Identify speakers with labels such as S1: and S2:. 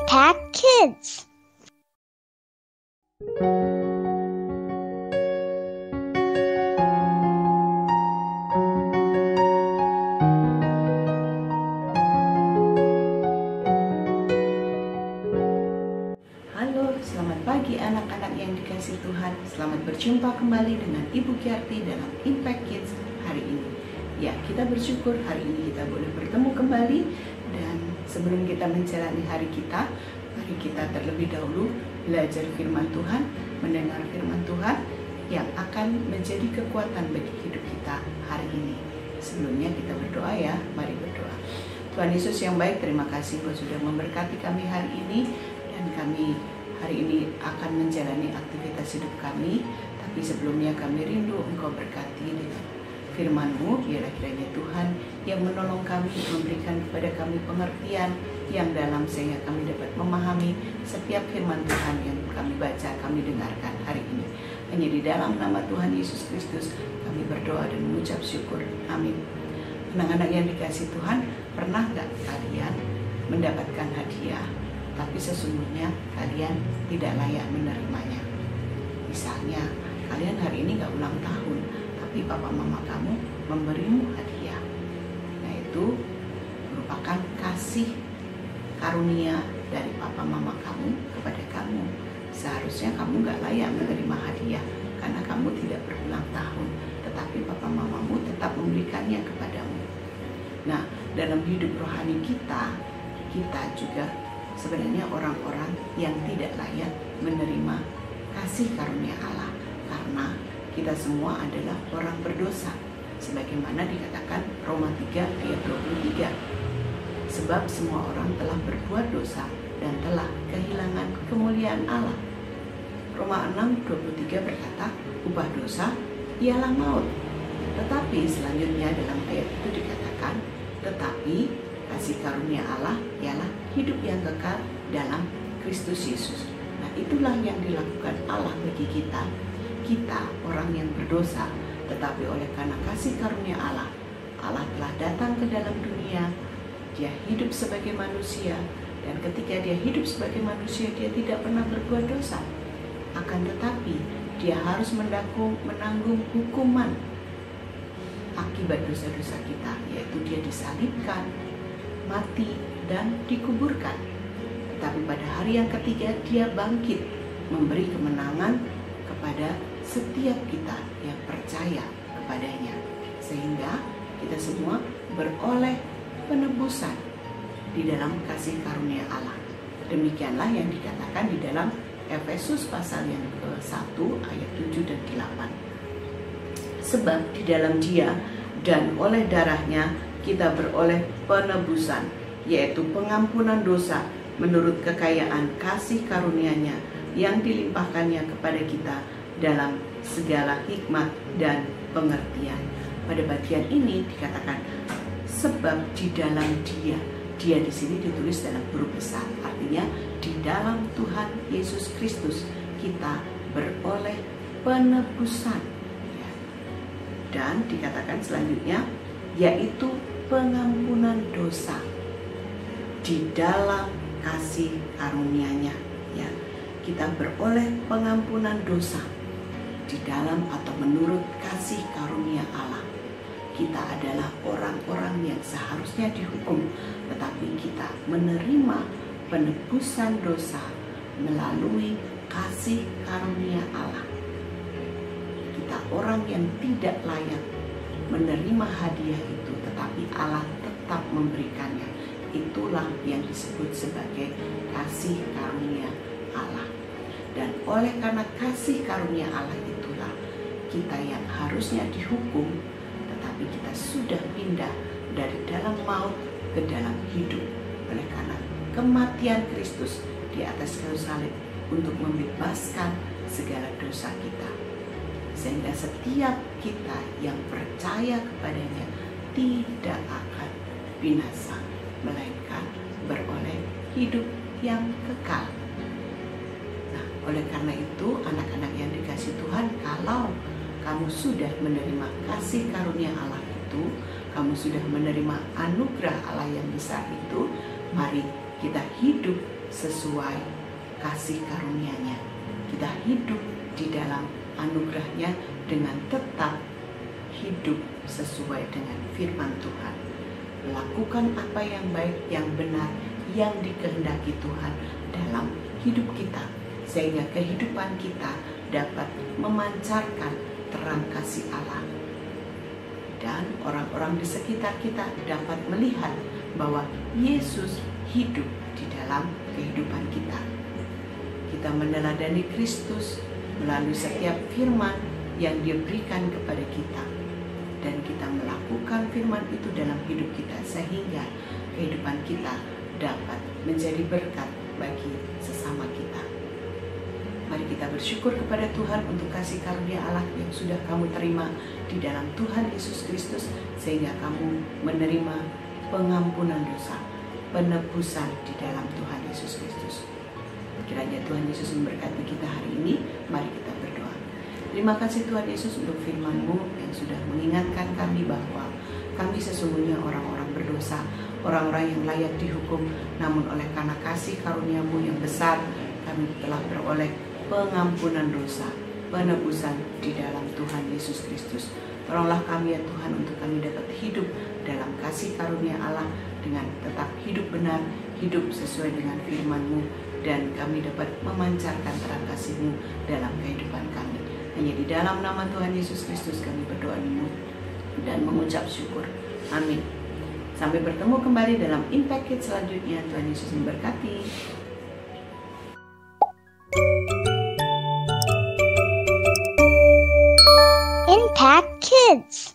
S1: Impact Kids.
S2: Halo, selamat pagi anak-anak yang dikasihi Tuhan. Selamat berjumpa kembali dengan Ibu Kiarti dalam Impact Kids hari ini. Ya, kita bersyukur hari ini kita boleh bertemu kembali. Dan sebelum kita menjalani hari kita, mari kita terlebih dahulu belajar firman Tuhan, mendengar firman Tuhan yang akan menjadi kekuatan bagi hidup kita hari ini. Sebelumnya kita berdoa ya, mari berdoa. Tuhan Yesus yang baik, terima kasih Engkau sudah memberkati kami hari ini. Dan kami hari ini akan menjalani aktivitas hidup kami. Tapi sebelumnya kami rindu Engkau berkati dengan firman-Mu. Biarlah kiranya Tuhan yang menolong kami, memberikan kepada kami pengertian yang dalam sehingga kami dapat memahami setiap firman Tuhan yang kami baca, kami dengarkan hari ini. Hanya di dalam nama Tuhan Yesus Kristus kami berdoa dan mengucap syukur. Amin. Anak-anak yang dikasihi Tuhan, pernah gak kalian mendapatkan hadiah tapi sesungguhnya kalian tidak layak menerimanya? Misalnya, kalian hari ini gak ulang tahun, tapi papa mama kamu memberimu hadiah. Nah, itu merupakan kasih karunia dari papa mama kamu kepada kamu. Seharusnya kamu gak layak menerima hadiah karena kamu tidak berulang tahun, tetapi papa mamamu tetap memberikannya kepadamu. Nah, dalam hidup rohani kita juga sebenarnya orang-orang yang tidak layak menerima kasih karunia Allah, karena kita semua adalah orang berdosa, sebagaimana dikatakan Roma 3 ayat 23. Sebab semua orang telah berbuat dosa dan telah kehilangan kemuliaan Allah. Roma 6:23 berkata, upah dosa ialah maut. Tetapi selanjutnya dalam ayat itu dikatakan, tetapi kasih karunia Allah ialah hidup yang kekal dalam Kristus Yesus. Nah, itulah yang dilakukan Allah bagi kita. Kita orang yang berdosa, tetapi oleh karena kasih karunia Allah, Allah telah datang ke dalam dunia. Dia hidup sebagai manusia, dan ketika dia hidup sebagai manusia, dia tidak pernah berbuat dosa. Akan tetapi dia harus menanggung hukuman akibat dosa-dosa kita, yaitu dia disalibkan, mati, dan dikuburkan. Tetapi pada hari yang ketiga dia bangkit, memberi kemenangan kepada setiap kita yang percaya kepadanya, sehingga kita semua beroleh penebusan di dalam kasih karunia Allah. Demikianlah yang dikatakan di dalam Efesus pasal yang ke-1 ayat 7 dan 8. Sebab di dalam Dia dan oleh darahnya kita beroleh penebusan, yaitu pengampunan dosa menurut kekayaan kasih karunia-Nya yang dilimpahkannya kepada kita dalam segala hikmat dan pengertian. Pada bagian ini dikatakan sebab di dalam Dia. Dia di sini ditulis dalam huruf besar, artinya di dalam Tuhan Yesus Kristus kita beroleh penebusan. Dan dikatakan selanjutnya, yaitu pengampunan dosa di dalam kasih karunia-Nya. Ya, kita beroleh pengampunan dosa di dalam atau menurut kasih karunia Allah. Kita adalah orang-orang yang seharusnya dihukum, tetapi kita menerima penebusan dosa melalui kasih karunia Allah. Kita orang yang tidak layak menerima hadiah itu, tetapi Allah tetap memberikannya. Itulah yang disebut sebagai kasih karunia Allah. Dan oleh karena kasih karunia Allah itulah kita yang harusnya dihukum, tetapi kita sudah pindah dari dalam maut ke dalam hidup oleh karena kematian Kristus di atas kayu salib untuk membebaskan segala dosa kita. Sehingga setiap kita yang percaya kepadanya tidak akan binasa, melainkan beroleh hidup yang kekal. Nah, oleh karena itu anak-anak yang dikasihi Tuhan, kalau kamu sudah menerima kasih karunia Allah itu, kamu sudah menerima anugerah Allah yang besar itu, mari kita hidup sesuai kasih karunia-Nya. Kita hidup di dalam anugerah-Nya dengan tetap hidup sesuai dengan firman Tuhan. Melakukan apa yang baik, yang benar, yang dikehendaki Tuhan dalam hidup kita, sehingga kehidupan kita dapat memancarkan terang kasih Allah. Dan orang-orang di sekitar kita dapat melihat bahwa Yesus hidup di dalam kehidupan kita. Kita meneladani Kristus melalui setiap firman yang Dia berikan kepada kita. Dan kita melakukan firman itu dalam hidup kita, sehingga kehidupan kita dapat menjadi berkat bagi sesama kita. Mari kita bersyukur kepada Tuhan untuk kasih karunia Allah yang sudah kamu terima di dalam Tuhan Yesus Kristus, sehingga kamu menerima pengampunan dosa, penebusan di dalam Tuhan Yesus Kristus. Kiranya Tuhan Yesus memberkati kita hari ini. Mari kita berdoa. Terima kasih Tuhan Yesus untuk firman-Mu yang sudah mengingatkan kami bahwa kami sesungguhnya orang-orang berdosa, orang-orang yang layak dihukum, namun oleh karena kasih karunia-Mu yang besar, kami telah beroleh pengampunan dosa, penebusan di dalam Tuhan Yesus Kristus. Tolonglah kami ya Tuhan, untuk kami dapat hidup dalam kasih karunia Allah dengan tetap hidup benar, hidup sesuai dengan firman-Mu, dan kami dapat memancarkan terang kasih-Mu dalam kehidupan kami. Hanya di dalam nama Tuhan Yesus Kristus kami berdoa dan mengucap syukur. Amin. Sampai bertemu kembali dalam Impact Kids selanjutnya. Tuhan Yesus memberkati.
S1: Impact Kids.